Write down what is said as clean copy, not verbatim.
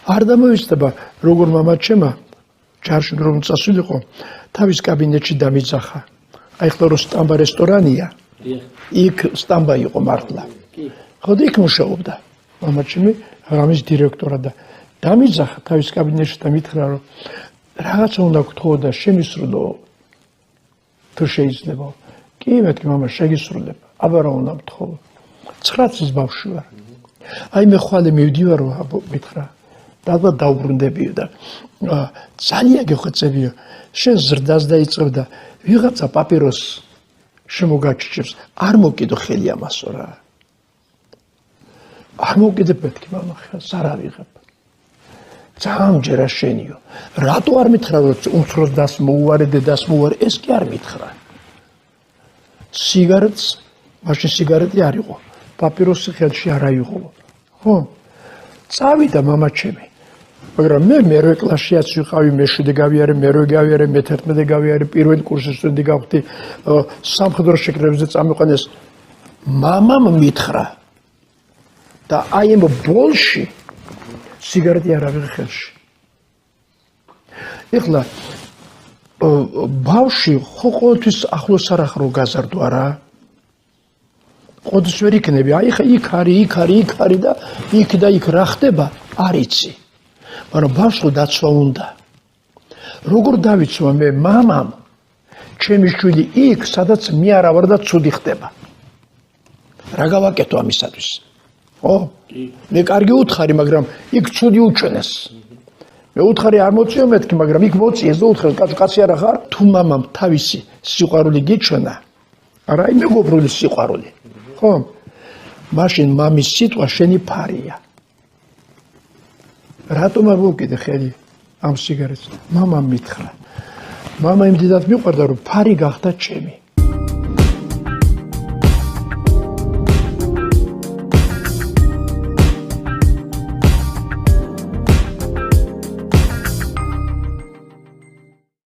არ დამოიცდება როგორ მამაჩემა ჯარში რომ წასულიყო თავის კაბინეტში დამიძახა აი ხო რო სტამბა რესტორანია იქ სტამბა იყო მართლა ხო იქ მუშაობდა მამაჩემი რამის დირექტორად და დამიძახა თავის კაბინეტში და მითხრა რომ რაღაცა უნდა გთხოვ და შემისრულო თუ შეიძლება კი მეთქი მამა შეგისრულებ აბა რა უნდა გთხოვ 9 წლის ბავშვი ვარ აი მე ხვალე მივდივარ მითხრა და დაუბრუნდებიო და ძალიან გეხვეწებიო შენ ზრდას დაიწყებ და ვიღაცა პაპიროს შემოგაჩიჩებს არ მოკიდო ხელი ამასო რა არ მოკიდებ მეთქი მამა ხელს არ ავიღებ ძალიან ჯერა შენიო რატო არ მითხრა რომ უმცროს დას მოუვარე დედას მოუვარე ეს კი არ მითხრა სიგარეტს მაშინ სიგარეტი არ იყო პაპიროსი ხელში არ აიღო ხო წავიდა მამაჩემი მაგრამ მე მერვე კლასშიაც ვიყავი მე-7 გავიარე მე-8 გავიარე მე-11 გავიარე პირველ კურსის სტუდენტი გავხდი სამხედრო შეკრებებზე წამიყვანეს მამამ მითხრა და აი ამ ბოლში სიგარეტი არ ავიღე ხელში ეხლა ბავში ხო ყოველთვის ახლოს არ ახრო გაზარდო არა ყოველთვის ვერ იქნები აი ხა იქ არის და იქ რა ხდება არ იცი მაგრამ ბავშვს დაცვა უნდა როგორ დავიცვა მე მამამ ჩემი შვილი იქ სადაც მე არა ვარ და ცუდი ხდება რა გავაკეთო ამისათვის ხო მე კარგი უთხარი მაგრამ იქ ცუდი უჩვენეს მე უთხარი არ მოწიო მეთქი მაგრამ იქ მოწიეს და უთხრეს კაცი არა ხარ თუ მამამ თავისი სიყვარული გიჩვენა არა აი მეგობრული სიყვარული ხო მაშინ მამის სიტყვა შენი ფარია რატომ არ მოვკიდე ხელი ამ სიგარეტს მამამ მითხრა მამა იმდიდად მიყვარდა რომ ფარი გახდა ჩემი